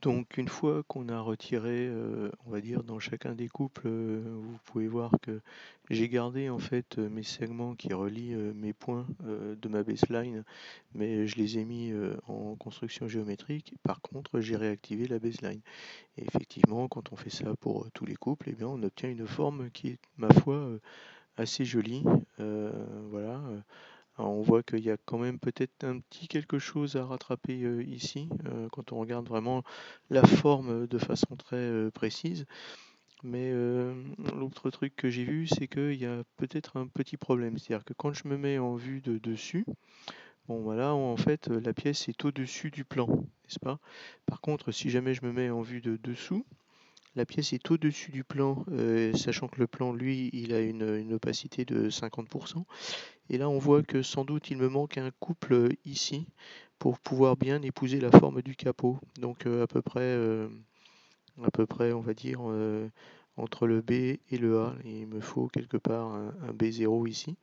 Donc une fois qu'on a retiré, on va dire dans chacun des couples, vous pouvez voir que j'ai gardé en fait mes segments qui relient mes points de ma baseline, mais je les ai mis en construction géométrique. Par contre, j'ai réactivé la baseline. Et effectivement, quand on fait ça pour tous les couples, eh bien, on obtient une forme qui est, ma foi, assez jolie. Voilà. Alors, on voit qu'il y a quand même peut-être un petit quelque chose à rattraper ici, quand on regarde vraiment la forme de façon très précise. Mais l'autre truc que j'ai vu, c'est qu'il y a peut-être un petit problème. C'est-à-dire que quand je me mets en vue de dessus, bon voilà, en fait, la pièce est au-dessus du plan, n'est-ce pas? Par contre, si jamais je me mets en vue de dessous, la pièce est au-dessus du plan, sachant que le plan, lui, il a une opacité de 50%. Et là, on voit que sans doute il me manque un couple ici pour pouvoir bien épouser la forme du capot. Donc à peu près, on va dire, entre le B et le A. Il me faut quelque part un B0 ici.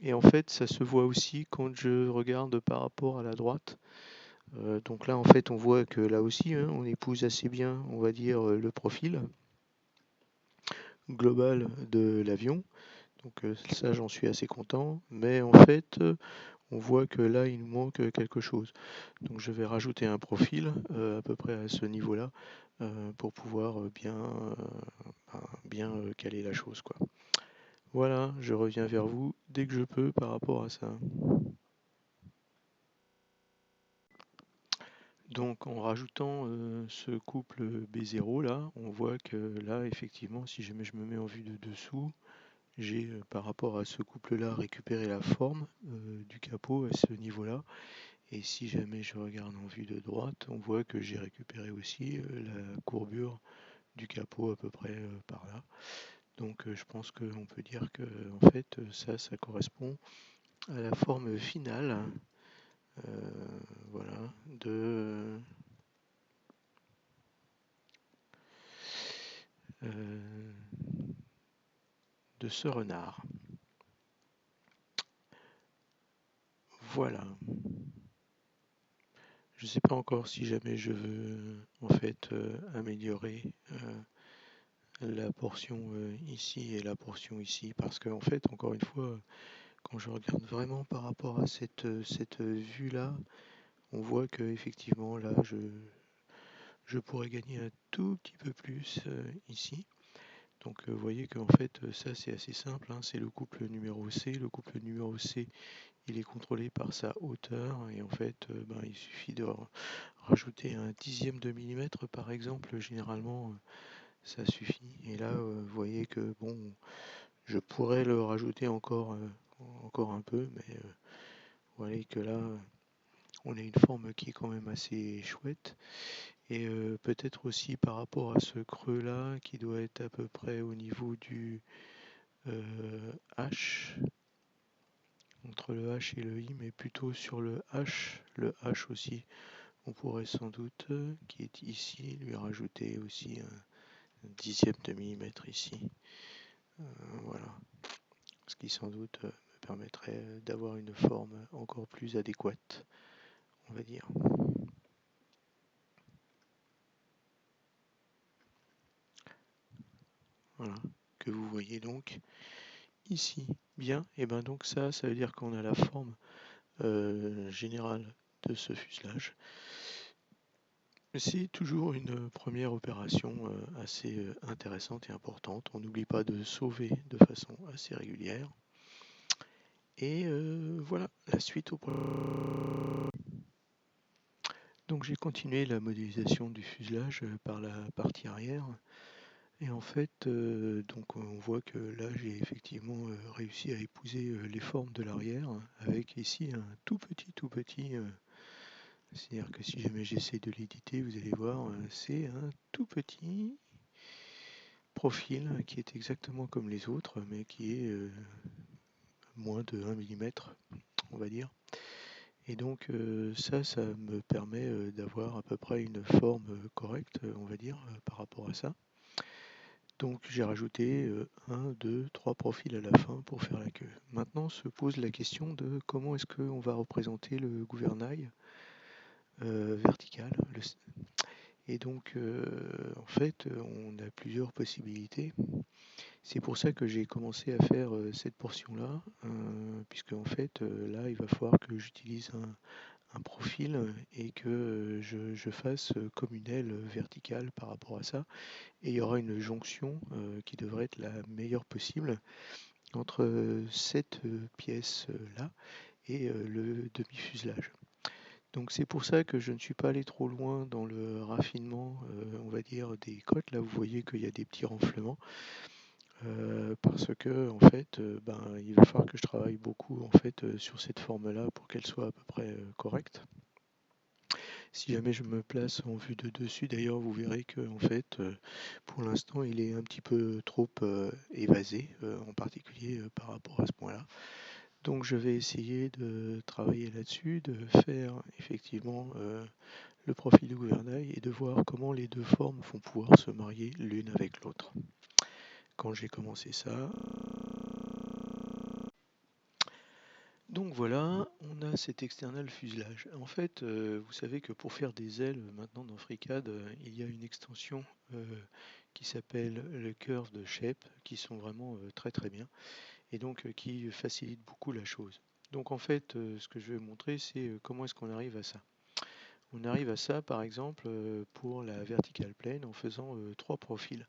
Et en fait, ça se voit aussi quand je regarde par rapport à la droite. Donc là, en fait, on voit que là aussi, hein, on épouse assez bien, on va dire, le profil global de l'avion. Donc ça, j'en suis assez content. Mais en fait, on voit que là, il nous manque quelque chose. Donc je vais rajouter un profil à peu près à ce niveau-là pour pouvoir bien caler la chose, quoi. Voilà, je reviens vers vous dès que je peux par rapport à ça. Donc en rajoutant ce couple B0 là, on voit que là, effectivement, si jamais je me mets en vue de dessous, j'ai par rapport à ce couple-là récupéré la forme du capot à ce niveau-là. Et si jamais je regarde en vue de droite, on voit que j'ai récupéré aussi la courbure du capot à peu près par là. Donc je pense qu'on peut dire que en fait ça correspond à la forme finale voilà, euh, de ce renard. Voilà. Je ne sais pas encore si jamais je veux en fait améliorer la portion ici et la portion ici parce qu'en fait encore une fois quand je regarde vraiment par rapport à cette vue là on voit que effectivement là je pourrais gagner un tout petit peu plus ici. Donc vous voyez qu'en fait ça c'est assez simple, hein, c'est le couple numéro C. Le couple numéro C il est contrôlé par sa hauteur et en fait ben, il suffit de rajouter un dixième de millimètre par exemple, généralement ça suffit. Et là vous voyez que bon je pourrais le rajouter encore un peu, mais vous voyez que là on a une forme qui est quand même assez chouette. Et peut-être aussi par rapport à ce creux là qui doit être à peu près au niveau du H, entre le H et le I, mais plutôt sur le H aussi, on pourrait sans doute, qui est ici, lui rajouter aussi un dixième de millimètre ici. Voilà, ce qui sans doute me permettrait d'avoir une forme encore plus adéquate, on va dire. Voilà, que vous voyez donc ici. Bien, et bien donc ça veut dire qu'on a la forme générale de ce fuselage. C'est toujours une première opération assez intéressante et importante. On n'oublie pas de sauver de façon assez régulière. Et voilà, la suite au prochain. Donc j'ai continué la modélisation du fuselage par la partie arrière. Et en fait, donc on voit que là j'ai effectivement réussi à épouser les formes de l'arrière avec ici un tout petit. C'est-à-dire que si jamais j'essaie de l'éditer, vous allez voir, c'est un tout petit profil qui est exactement comme les autres, mais qui est moins de 1 mm, on va dire. Et donc ça me permet d'avoir à peu près une forme correcte, on va dire, par rapport à ça. Donc j'ai rajouté 1, 2, 3 profils à la fin pour faire la queue. Maintenant se pose la question de comment est-ce qu'on va représenter le gouvernail. verticale. Et donc, en fait, on a plusieurs possibilités. C'est pour ça que j'ai commencé à faire cette portion-là, puisque en fait, là, il va falloir que j'utilise un profil et que je fasse comme une aile verticale par rapport à ça. Et il y aura une jonction qui devrait être la meilleure possible entre cette pièce-là et le demi-fuselage. Donc c'est pour ça que je ne suis pas allé trop loin dans le raffinement, on va dire, des côtes. Là, vous voyez qu'il y a des petits renflements, parce que en fait, ben, il va falloir que je travaille beaucoup en fait sur cette forme-là pour qu'elle soit à peu près correcte. Si jamais je me place en vue de dessus, d'ailleurs, vous verrez que en fait, pour l'instant, il est un petit peu trop évasé, en particulier par rapport à ce point-là. Donc je vais essayer de travailler là-dessus, de faire effectivement le profil du gouvernail et de voir comment les deux formes vont pouvoir se marier l'une avec l'autre. Quand j'ai commencé ça, donc voilà, on a cet external fuselage. En fait, vous savez que pour faire des ailes maintenant dans FreeCAD, il y a une extension qui s'appelle le Curved Shape, qui sont vraiment très très bien et donc qui facilite beaucoup la chose. Donc en fait, ce que je vais montrer, c'est comment est-ce qu'on arrive à ça. On arrive à ça, par exemple, pour la vertical plane en faisant trois profils.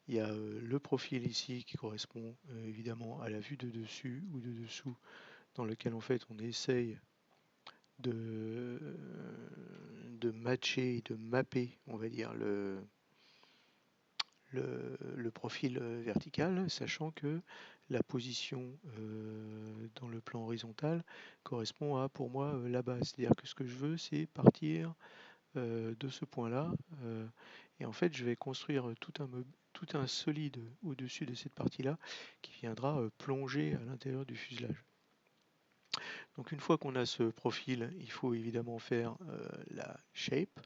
Il y a le profil ici qui correspond évidemment à la vue de dessus ou de dessous, dans lequel en fait on essaye de, de matcher, de mapper, on va dire, le profil vertical, sachant que la position dans le plan horizontal correspond à, pour moi, la base. C'est-à-dire que ce que je veux, c'est partir de ce point-là, et en fait, je vais construire tout un solide au-dessus de cette partie-là qui viendra plonger à l'intérieur du fuselage. Donc une fois qu'on a ce profil, il faut évidemment faire la shape.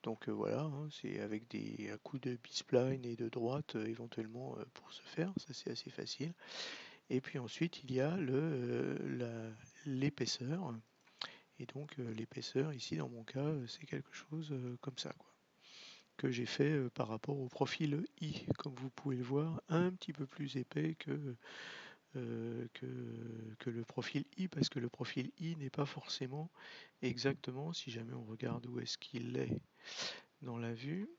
Donc voilà, hein, c'est avec des coups de B-spline et de droite éventuellement pour se faire, ça c'est assez facile. Et puis ensuite il y a l'épaisseur. Et donc l'épaisseur ici dans mon cas c'est quelque chose comme ça, quoi, que j'ai fait par rapport au profil I, comme vous pouvez le voir, un petit peu plus épais euh, que, que le profil I, parce que le profil I n'est pas forcément exactement, si jamais on regarde où est-ce qu'il est dans la vue,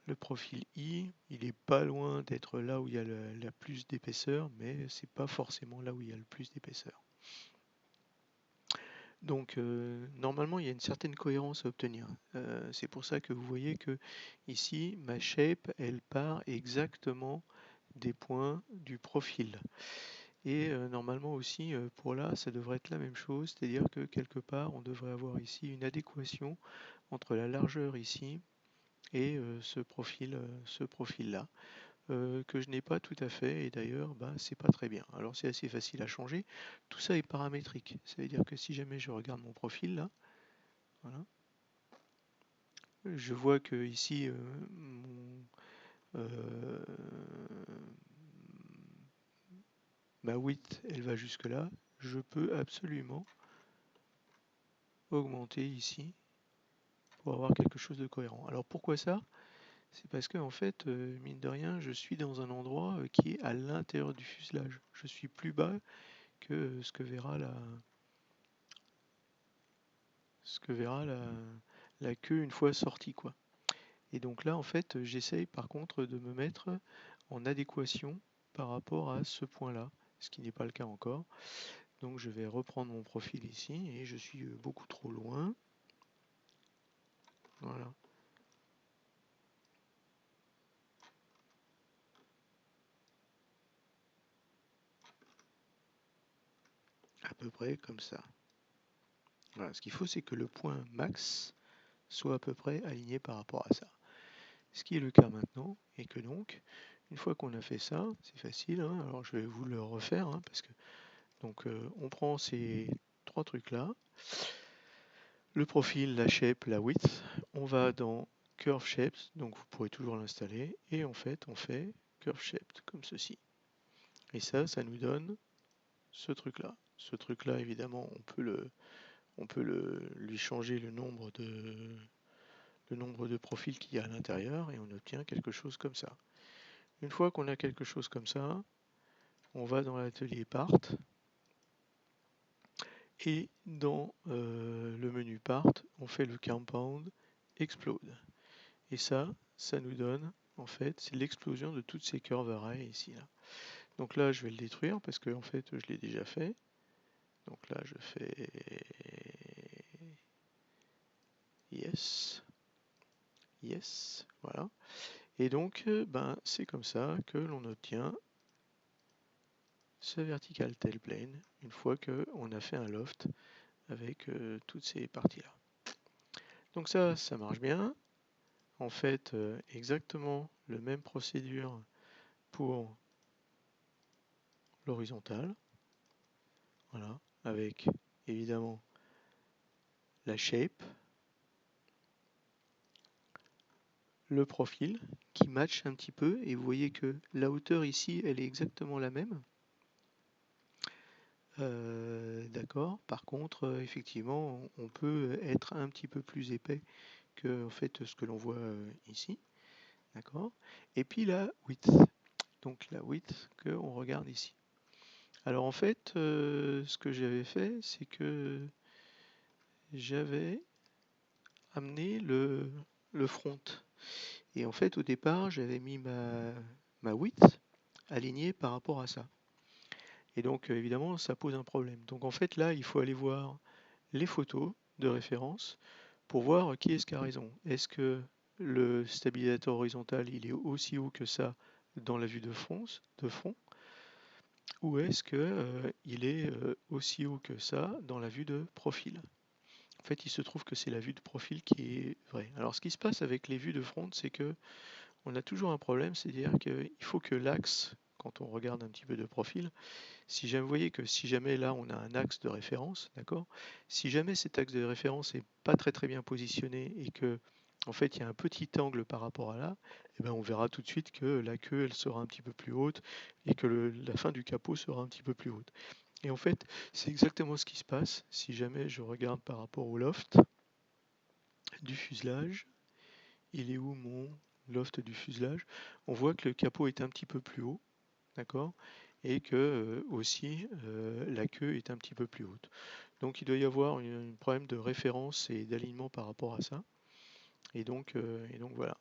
le profil I, il est pas loin d'être là où il y a la plus d'épaisseur, mais c'est pas forcément là où il y a le plus d'épaisseur. Donc normalement il y a une certaine cohérence à obtenir. C'est pour ça que vous voyez que ici ma shape elle part exactement des points du profil. Et normalement aussi pour là ça devrait être la même chose, c'est-à-dire que quelque part on devrait avoir ici une adéquation entre la largeur ici et ce profil là. Que je n'ai pas tout à fait et d'ailleurs bah, c'est pas très bien. Alors c'est assez facile à changer. Tout ça est paramétrique. Ça veut dire que si jamais je regarde mon profil là, voilà, je vois que ici euh, ma width elle va jusque là. Je peux absolument augmenter ici pour avoir quelque chose de cohérent. Alors pourquoi ça? C'est parce que en fait, mine de rien, je suis dans un endroit qui est à l'intérieur du fuselage. Je suis plus bas que ce que verra la queue une fois sortie, quoi. Et donc là, en fait, j'essaye par contre de me mettre en adéquation par rapport à ce point-là, ce qui n'est pas le cas encore. Donc je vais reprendre mon profil ici et je suis beaucoup trop loin. Voilà. À peu près comme ça. Voilà. Ce qu'il faut, c'est que le point max soit à peu près aligné par rapport à ça. Ce qui est le cas maintenant, et que donc, une fois qu'on a fait ça, c'est facile, hein, alors je vais vous le refaire, hein, parce que donc on prend ces trois trucs-là, le profil, la shape, la width, on va dans Curve Shapes, donc vous pourrez toujours l'installer, et en fait on fait Curve Shaped comme ceci. Et ça nous donne ce truc-là. Ce truc-là, évidemment, on peut lui changer le nombre de profils qu'il y a à l'intérieur et on obtient quelque chose comme ça. Une fois qu'on a quelque chose comme ça, on va dans l'atelier Part et dans le menu Part, on fait le Compound Explode. Et ça nous donne, en fait, c'est l'explosion de toutes ces curves arrays ici. Là. Donc là, je vais le détruire parce que en fait, je l'ai déjà fait. Donc là, je fais yes, yes, voilà. Et donc, ben, c'est comme ça que l'on obtient ce vertical tail plane une fois qu'on a fait un loft avec toutes ces parties-là. Donc ça marche bien. En fait, exactement la même procédure pour l'horizontale. Voilà, avec évidemment la shape, le profil qui match un petit peu et vous voyez que la hauteur ici elle est exactement la même. D'accord, par contre effectivement on peut être un petit peu plus épais que en fait ce que l'on voit ici. D'accord. Et puis la width, donc la width qu'on regarde ici. Alors en fait ce que j'avais fait c'est que j'avais amené le front. Et en fait, au départ, j'avais mis ma width alignée par rapport à ça. Et donc, évidemment, ça pose un problème. Donc, en fait, là, il faut aller voir les photos de référence pour voir qui est-ce qui a raison. Est-ce que le stabilisateur horizontal, il est aussi haut que ça dans la vue de fond ou est-ce que il est aussi haut que ça dans la vue de profil? En fait, il se trouve que c'est la vue de profil qui est vraie. Alors, ce qui se passe avec les vues de front, c'est que on a toujours un problème, c'est-à-dire qu'il faut que l'axe, quand on regarde un petit peu de profil, si jamais, vous voyez que si jamais là on a un axe de référence, d'accord, si jamais cet axe de référence n'est pas très bien positionné et que en fait il y a un petit angle par rapport à là, eh ben, on verra tout de suite que la queue elle sera un petit peu plus haute et que la fin du capot sera un petit peu plus haute. Et en fait, c'est exactement ce qui se passe si jamais je regarde par rapport au loft du fuselage. Il est où mon loft du fuselage? On voit que le capot est un petit peu plus haut, d'accord? Et que aussi la queue est un petit peu plus haute. Donc il doit y avoir un problème de référence et d'alignement par rapport à ça. Et donc voilà.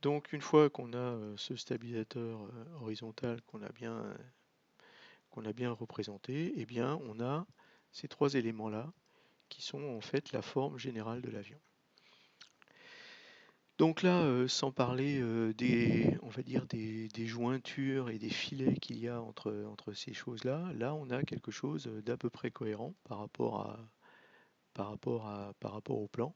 Donc une fois qu'on a ce stabilisateur horizontal qu'on a bien représenté, eh bien on a ces trois éléments-là qui sont en fait la forme générale de l'avion. Donc là, sans parler on va dire des jointures et des filets qu'il y a entre ces choses-là, là on a quelque chose d'à peu près cohérent par rapport au plan.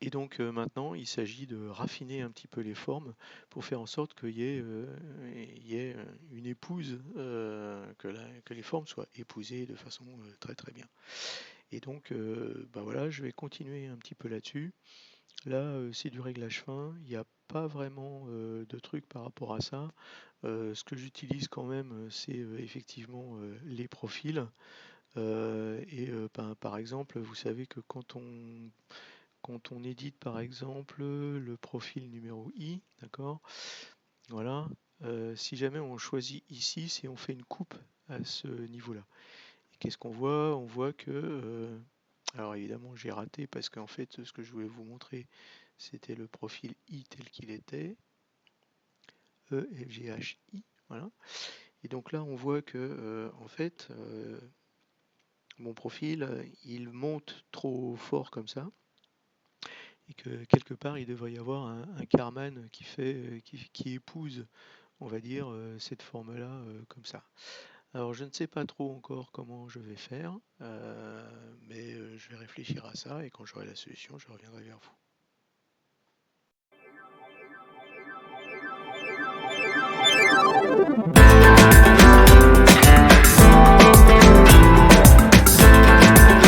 Et donc maintenant, il s'agit de raffiner un petit peu les formes pour faire en sorte qu'il y ait une épouse, que les formes soient épousées de façon très bien. Et donc, ben voilà, je vais continuer un petit peu là-dessus. Là, c'est du réglage fin, il n'y a pas vraiment de truc par rapport à ça. Ce que j'utilise quand même, c'est effectivement les profils. Ben, par exemple, vous savez que quand on édite par exemple le profil numéro I, d'accord, voilà, si jamais on choisit ici, c'est on fait une coupe à ce niveau-là. Et qu'est-ce qu'on voit? On voit que, alors évidemment j'ai raté parce qu'en fait ce que je voulais vous montrer c'était le profil I tel qu'il était, EFGHI, voilà. Et donc là on voit que en fait mon profil il monte trop fort comme ça et que quelque part il devrait y avoir un Karman qui épouse, on va dire, cette forme-là comme ça. Alors je ne sais pas trop encore comment je vais faire, mais je vais réfléchir à ça et quand j'aurai la solution, je reviendrai vers vous.